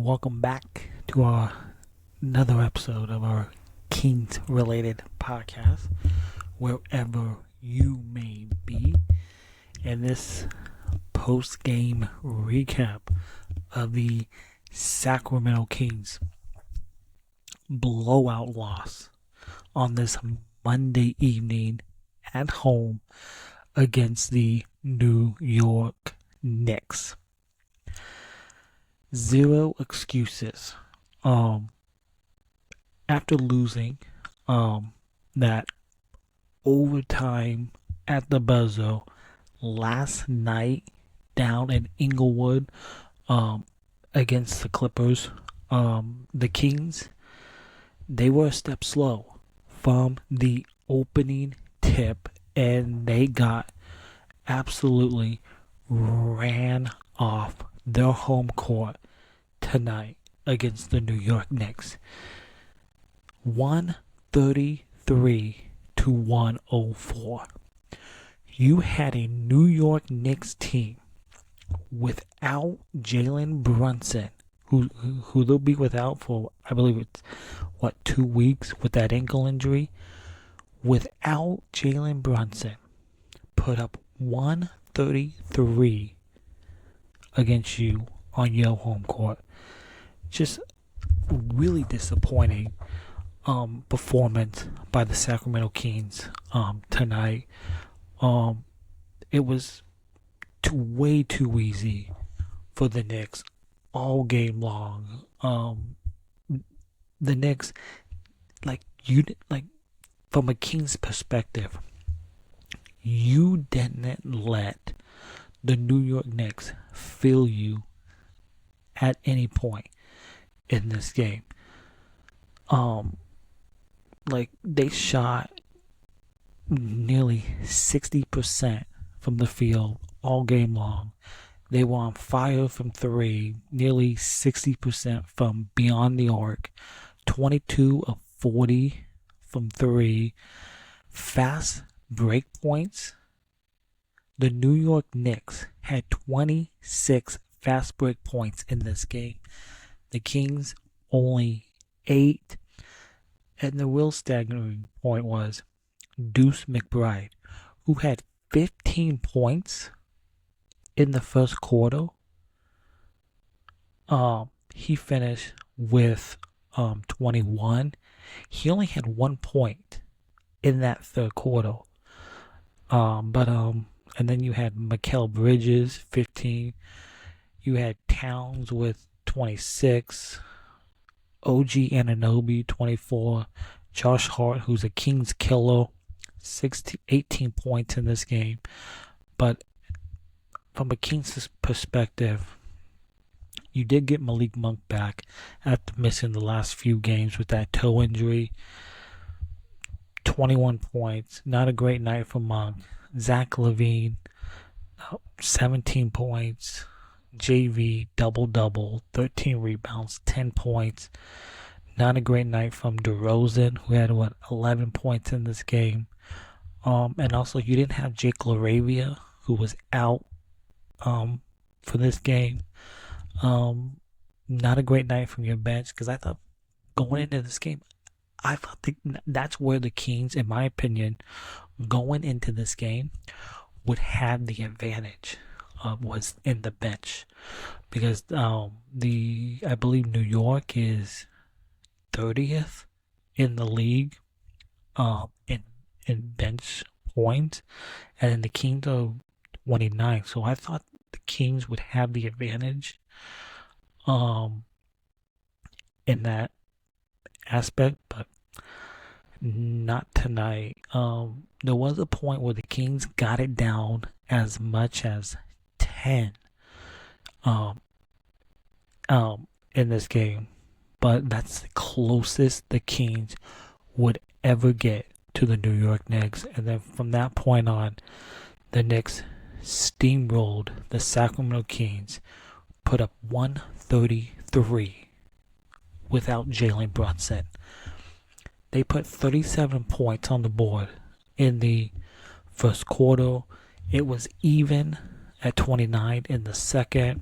welcome back to another episode of our Kings related podcast, wherever you may be. And this post game recap of the Sacramento Kings blowout loss on this Monday evening at home against the New York Knicks. Zero excuses. After losing that overtime at the buzzer last night down in Inglewood against the Clippers, the Kings, they were a step slow from the opening tip, and they got absolutely ran off their home court tonight against the New York Knicks. 133 to 104. You had a New York Knicks team without Jalen Brunson, who they'll be without for, I believe it's, 2 weeks with that ankle injury. Without Jalen Brunson, put up 133 against you on your home court. Just really disappointing performance by the Sacramento Kings tonight. It was way too easy for the Knicks all game long. The Knicks, from a Kings perspective, you didn't let the New York Knicks feel you at any point in this game. They shot nearly 60% from the field all game long. They were on fire from three, nearly 60% from beyond the arc, 22 of 40 from three. Fast break points. The New York Knicks had 26 fast break points in this game. The Kings only 8. And the real staggering point was Deuce McBride, who had 15 points in the first quarter. He finished with 21. He only had 1 point in that third quarter. And then you had Mikal Bridges, 15. You had Towns with 26. OG Anunoby, 24. Josh Hart, who's a Kings killer, 18 points in this game. But from a Kings perspective, you did get Malik Monk back after missing the last few games with that toe injury. 21 points. Not a great night for Monk. Zach LaVine, 17 points. JV, double-double, 13 rebounds, 10 points. Not a great night from DeRozan, who had, 11 points in this game. And also, you didn't have Jake LaRavia, who was out for this game. Not a great night from your bench, because I thought going into this game, I thought that's where the Kings, in my opinion, going into this game, would have the advantage. Was in the bench, because I believe New York is 30th in the league in bench points, and the Kings are 29th. So I thought the Kings would have the advantage in that aspect, but not tonight. There was a point where the Kings got it down as much as 10 in this game, but that's the closest the Kings would ever get to the New York Knicks. And then from that point on, the Knicks steamrolled the Sacramento Kings, put up 133 without Jalen Brunson. They put 37 points on the board in the first quarter. It was even at 29 in the second,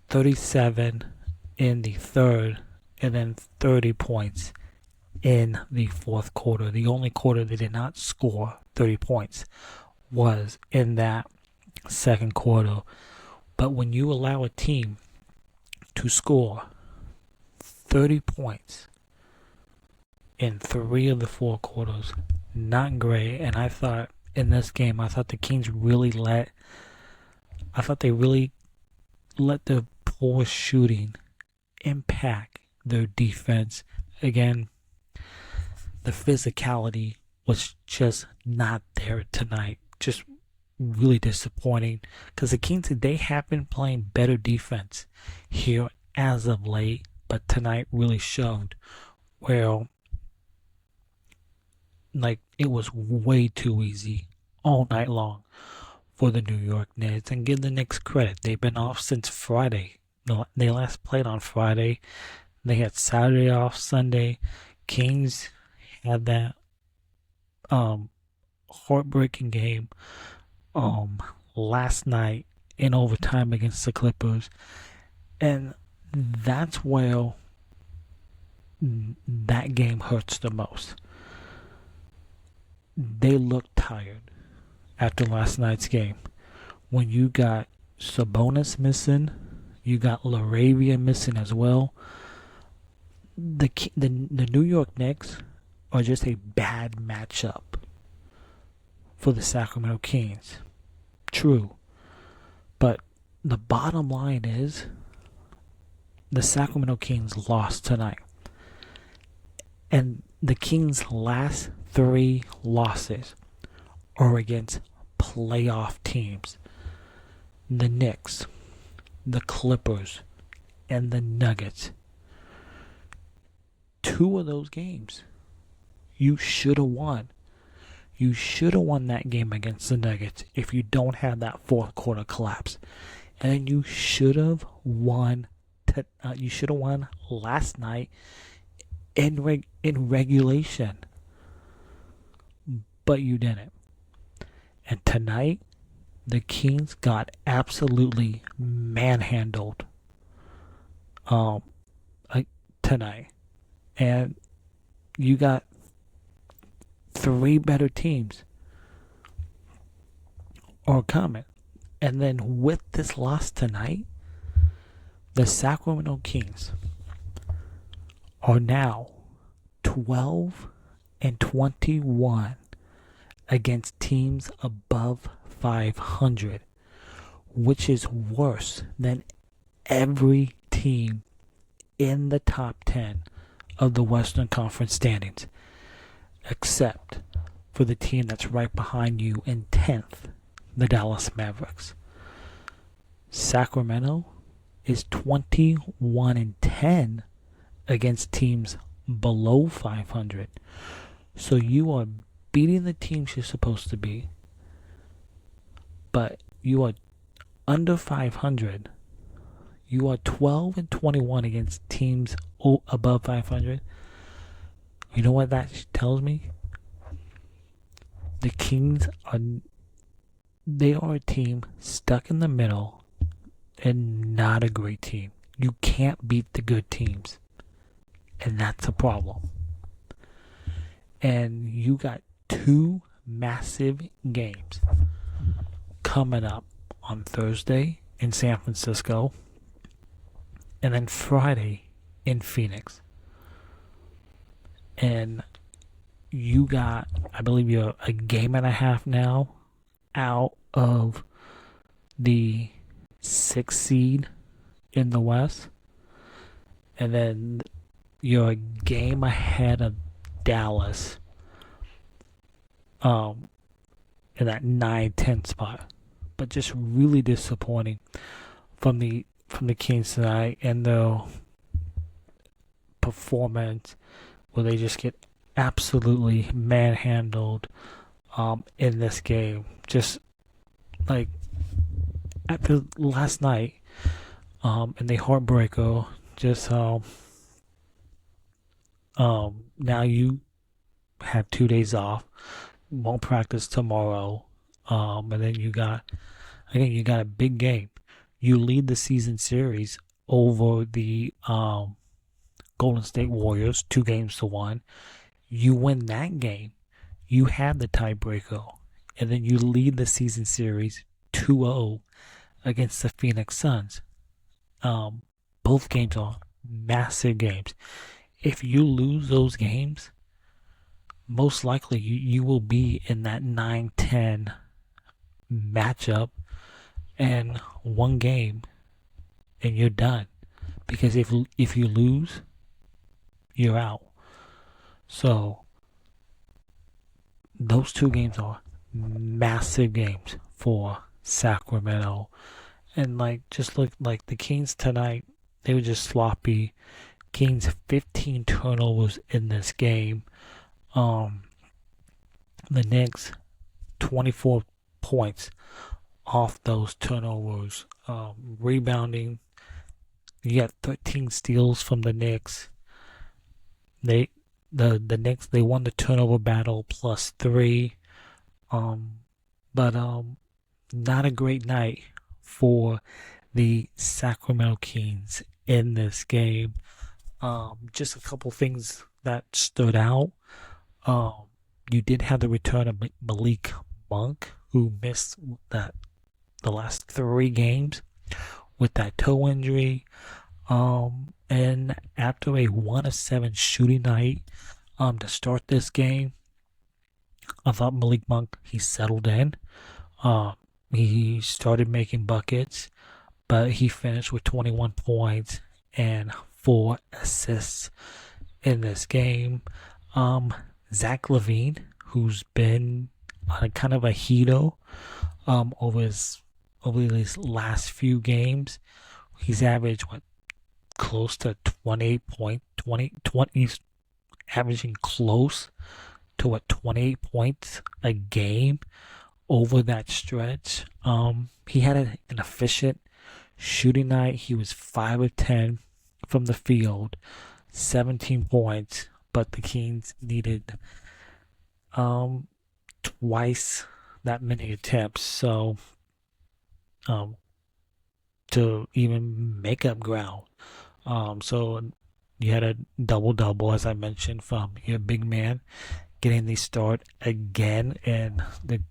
37 in the third, and then 30 points in the fourth quarter. The only quarter they did not score 30 points was in that second quarter. But when you allow a team to score 30 points in 3 of the 4 quarters, not great. And I thought in this game, I thought the Kings really let the poor shooting impact their defense. Again, the physicality was just not there tonight. Just really disappointing, because the Kings, they have been playing better defense here as of late, but tonight really showed where like it was way too easy all night long for the New York Knicks. And give the Knicks credit, they've been off since Friday. They last played on Friday. They had Saturday off, Sunday. Kings had that heartbreaking game last night in overtime against the Clippers. And that's where that game hurts the most. They looked tired after last night's game. When you got Sabonis missing, you got LaRavia missing as well. The New York Knicks are just a bad matchup for the Sacramento Kings. True. But the bottom line is the Sacramento Kings lost tonight. And the Kings' last 3 losses are against playoff teams. The Knicks, the Clippers, and the Nuggets. 2 of those games you should have won. You should have won that game against the Nuggets if you don't have that fourth quarter collapse. And you should have won. You should have won last night in regulation, but you didn't. And tonight, the Kings got absolutely manhandled. Tonight, and you got 3 better teams are coming. And then with this loss tonight, the Sacramento Kings are now 12-21 against teams above 500, which is worse than every team in the top 10 of the Western Conference standings, except for the team that's right behind you in 10th, the Dallas Mavericks. Sacramento is 21-10 against teams below 500. So you are beating the teams you're supposed to be, but you are under 500. You are 12-21 against teams above 500. You know what that tells me? The Kings are a team stuck in the middle and not a great team. You can't beat the good teams, and that's a problem. And you got 2 massive games coming up on Thursday in San Francisco, and then Friday in Phoenix. And you got, I believe you're a game and a half now out of the 6th seed in the West. And then you're a game ahead of Dallas in that 9-10 spot. But just really disappointing from the Kings tonight and their performance, where they just get absolutely manhandled in this game. Just like after last night and the heartbreaker, just now you have 2 days off, won't practice tomorrow, and then you got a big game. You lead the season series over the Golden State Warriors, 2-1. You win that game, you have the tiebreaker, and then you lead the season series 2-0 against the Phoenix Suns. Both games are massive games. If you lose those games, most likely you will be in that 9-10 matchup and one game and you're done. Because if you lose, you're out. So those two games are massive games for Sacramento. And just look like the Kings tonight, they were just sloppy. Kings 15 turnovers in this game. The Knicks 24 points off those turnovers. Rebounding, you got 13 steals from the Knicks. The Knicks, they won the turnover battle +3. But not a great night for the Sacramento Kings in this game. Just a couple things that stood out. You did have the return of Malik Monk, who missed the last 3 games with that toe injury. And after a 1 of 7 shooting night, to start this game, I thought Malik Monk, he settled in. He started making buckets, but he finished with 21 points and 4 assists in this game. Zach LaVine, who's been on a kind of a heater over these last few games, he's averaged close to 28 points. 20, he's averaging close to 28 points a game over that stretch. He had an efficient shooting night. He was 5 of 10 from the field, 17 points, but the Kings needed twice that many attempts, so to even make up ground. So you had a double-double, as I mentioned, from your big man getting the start again. And the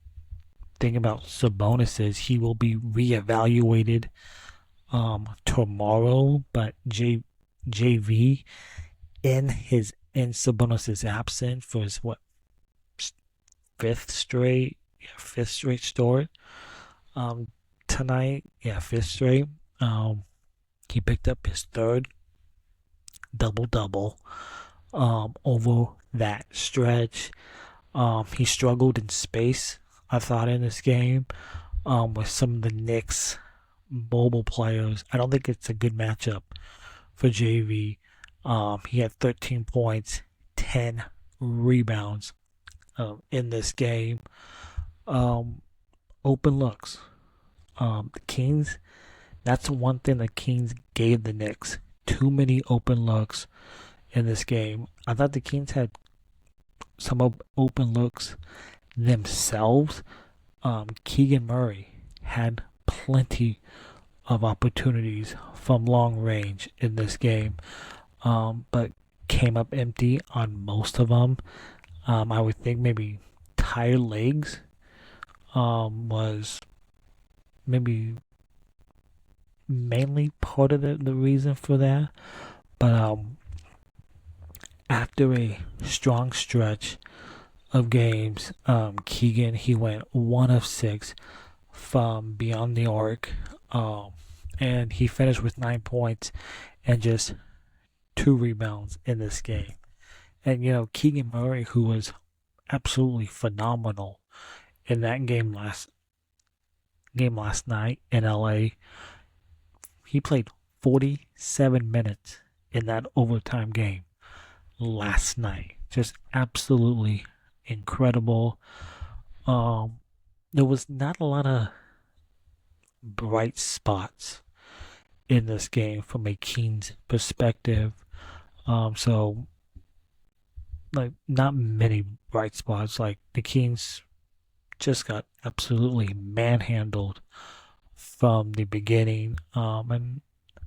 thing about Sabonis is he will be reevaluated tomorrow, but JV in Sabonis' absence for his fifth straight start tonight. Yeah, fifth straight. He picked up his third double-double over that stretch. He struggled in space, I thought, in this game with some of the Knicks mobile players. I don't think it's a good matchup for JV. He had 13 points, 10 rebounds in this game. Open looks. The Kings, that's one thing the Kings gave the Knicks. Too many open looks in this game. I thought the Kings had some open looks themselves. Keegan Murray had plenty of opportunities from long range in this game, but came up empty on most of them. I would think maybe tired legs was maybe mainly part of the reason for that. But after a strong stretch of games, Keegan, he went 1 of 6 from beyond the arc, and he finished with 9 points and just 2 rebounds in this game. And Keegan Murray, who was absolutely phenomenal in that game last night in LA, he played 47 minutes in that overtime game last night. Just absolutely incredible. There was not a lot of bright spots in this game from a Kings perspective. So not many bright spots. The Kings just got absolutely manhandled from the beginning. And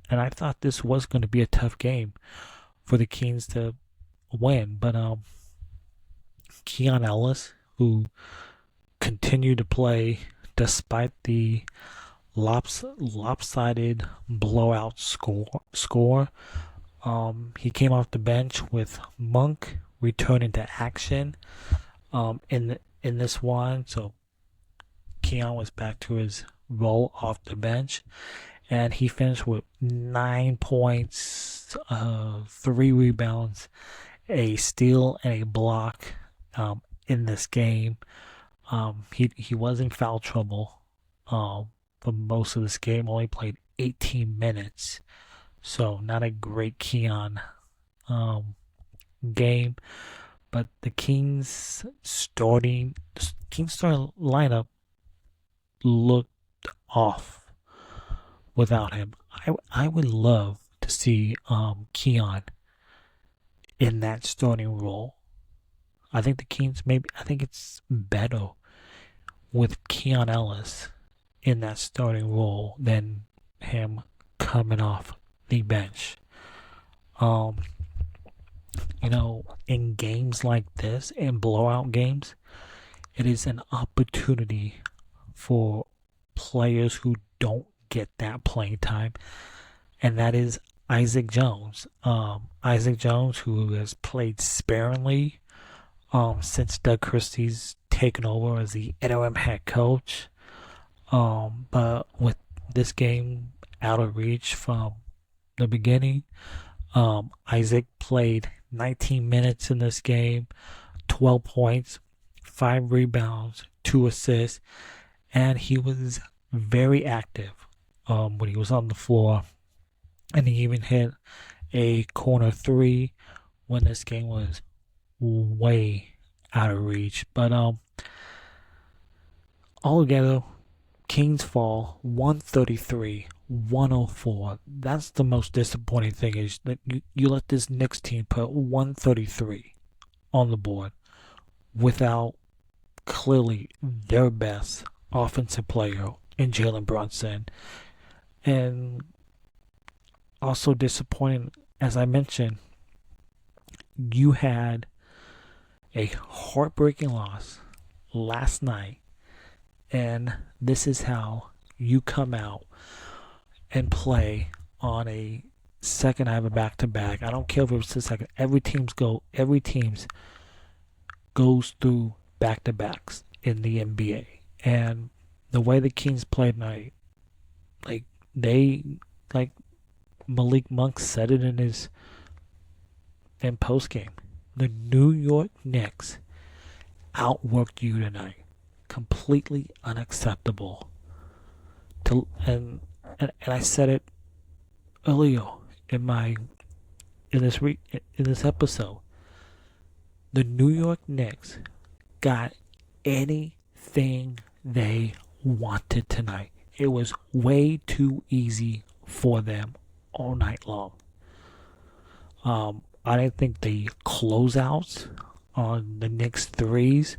and I thought this was going to be a tough game for the Kings to win. But Keon Ellis, who continued to play despite the lopsided blowout score. He came off the bench with Monk returning to action in this one. So Keon was back to his role off the bench, and he finished with 9 points, 3 rebounds, a steal, and a block in this game. He was in foul trouble for most of this game. Only played 18 minutes, so not a great Keon game. But the Kings starting lineup looked off without him. I would love to see Keon in that starting role. I think the Kings I think it's better with Keon Ellis in that starting role than him coming off the bench. In games like this, in blowout games, it is an opportunity for players who don't get that playing time, and that is Isaac Jones. Isaac Jones, who has played sparingly since Doug Christie's taken over as the interim head coach. But with this game out of reach from the beginning, Isaac played 19 minutes in this game, 12 points, 5 rebounds, 2 assists, and he was very active when he was on the floor. And he even hit a corner 3 when this game was way out of reach. But altogether, Kings fall 133-104. That's the most disappointing thing, is that you let this Knicks team put 133 on the board without clearly their best offensive player in Jalen Brunson. And also disappointing, as I mentioned, you had a heartbreaking loss last night, and this is how you come out and play on a second half of back-to-back. I don't care if it's the second. Every team's goes through back-to-backs in the NBA, and the way the Kings played tonight, like Malik Monk said it in post game, the New York Knicks outworked you tonight. Completely unacceptable. And I said it earlier in this episode. The New York Knicks got anything they wanted tonight. It was way too easy for them all night long. I didn't think the closeouts on the Knicks threes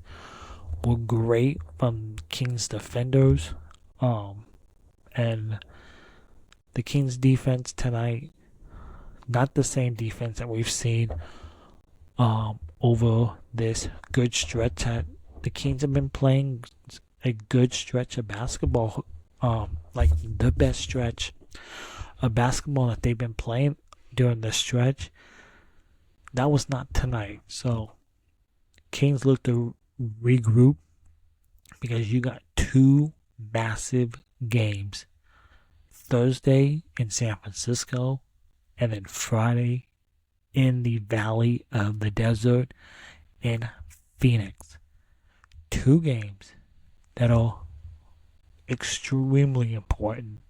were great from Kings defenders. And the Kings defense tonight, not the same defense that we've seen over this good stretch. The Kings have been playing a good stretch of basketball, like the best stretch of basketball that they've been playing during this stretch. That was not tonight. So Kings look to regroup, because you got 2 massive games. Thursday in San Francisco, and then Friday in the Valley of the Desert in Phoenix. 2 games that are extremely important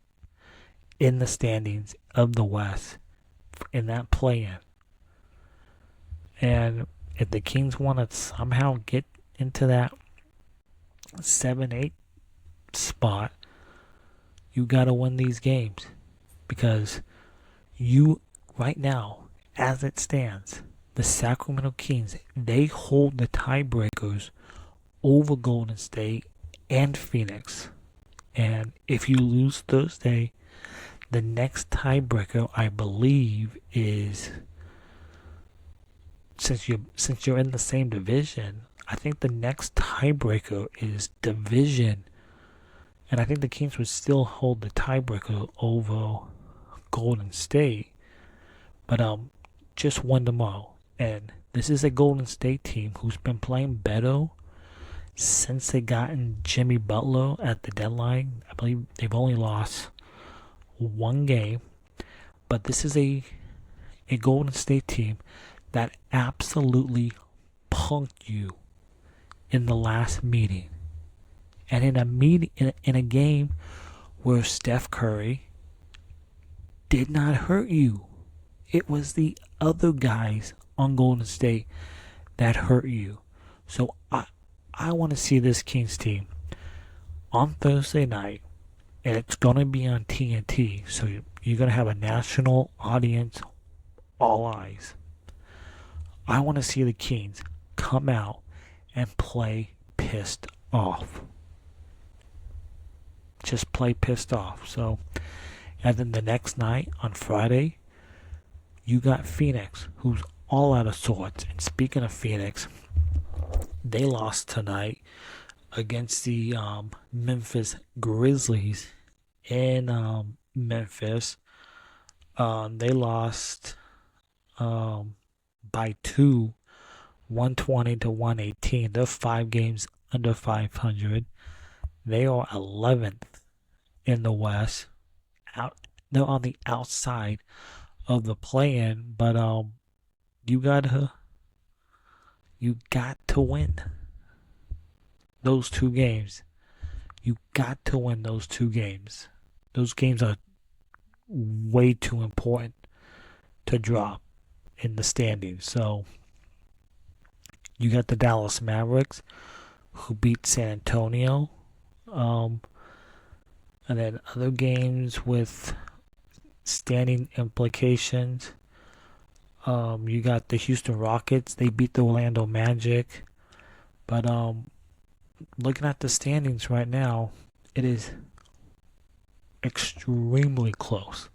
in the standings of the West in that play-in. And if the Kings want to somehow get into that 7-8 spot, you got to win these games, because you, right now, as it stands, the Sacramento Kings, they hold the tiebreakers over Golden State and Phoenix. And if you lose Thursday, The next tiebreaker, I believe, is since you're in the same division. I think the next tiebreaker is division, and I think the Kings would still hold the tiebreaker over Golden State, but just won tomorrow. And this is a Golden State team who's been playing better since they gotten Jimmy Butler at the deadline. I believe they've only lost one game, but this is a Golden State team that absolutely punked you in the last meeting. And in a game where Steph Curry did not hurt you. It was the other guys on Golden State that hurt you. So I want to see this Kings team on Thursday night, and it's going to be on TNT. So you're going to have a national audience, all eyes. I want to see the Kings come out and play pissed off. Just play pissed off. So, and then the next night on Friday, you got Phoenix, who's all out of sorts. And speaking of Phoenix, they lost tonight against the Memphis Grizzlies in Memphis. They lost by 2, 120 to 118. They're 5 games under 500. They are 11th in the West. They're on the outside of the play-in, but you got to win those 2 games. You got to win those 2 games. Those games are way too important to drop in the standings. So you got the Dallas Mavericks, who beat San Antonio. And then other games with standing implications. You got the Houston Rockets. They beat the Orlando Magic. But looking at the standings right now, it is extremely close.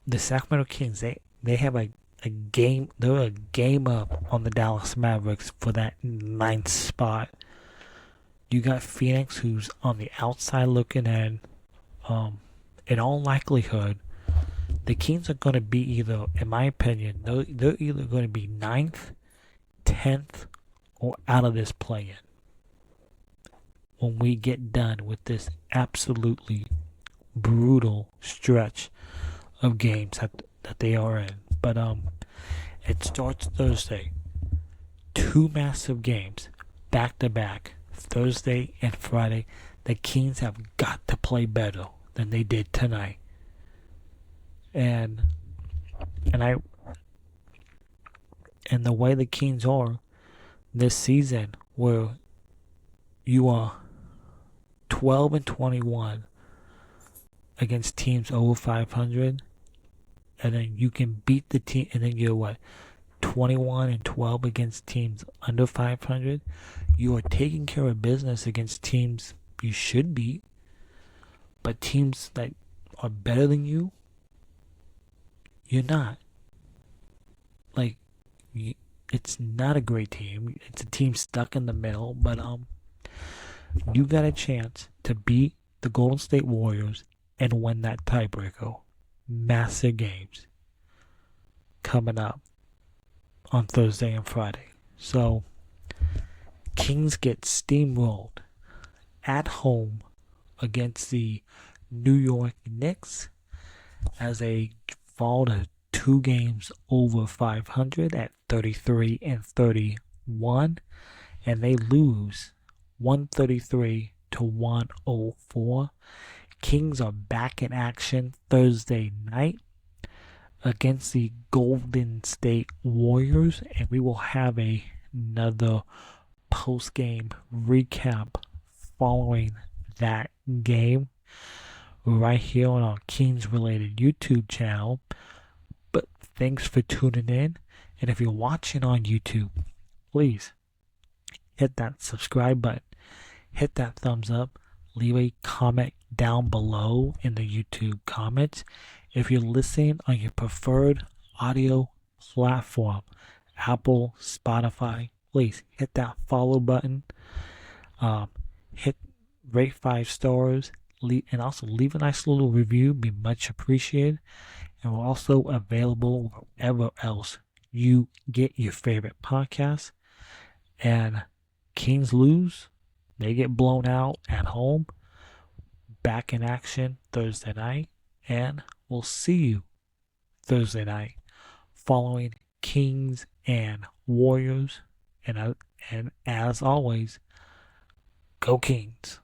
The Sacramento Kings, they have a game. They're a game up on the Dallas Mavericks for that 9th spot. You got Phoenix, who's on the outside looking in. In all likelihood, the Kings are going to be either, in my opinion, they're either going to be 9th, 10th, or out of this play-in when we get done with this absolutely brutal stretch of games that they are in. But it starts Thursday. 2 massive games back to back, Thursday and Friday. The Kings have got to play better than they did tonight. And the way the Kings are this season, where you are 12-21 against teams over 500, and then you can beat the team, and then you're 21-12 against teams under 500. You are taking care of business against teams you should beat, but teams that are better than you, you're not. It's not a great team. It's a team stuck in the middle, but you got a chance to beat the Golden State Warriors and win that tiebreaker. Massive games coming up on Thursday and Friday. So, Kings get steamrolled at home against the New York Knicks as they fall to 2 games over 500 at 33-31, and they lose 133 to 104. Kings are back in action Thursday night against the Golden State Warriors, and we will have another post-game recap following that game right here on our Kings-related YouTube channel. But thanks for tuning in, and if you're watching on YouTube, please hit that subscribe button, hit that thumbs up, leave a comment down below in the YouTube comments. If you're listening on your preferred audio platform, Apple, Spotify, please hit that follow button. Hit rate 5 stars, and also leave a nice little review. Be much appreciated. And we're also available wherever else you get your favorite podcasts. And Kings lose, they get blown out at home. Back in action Thursday night, and we'll see you Thursday night following Kings and Warriors. And as always, go Kings.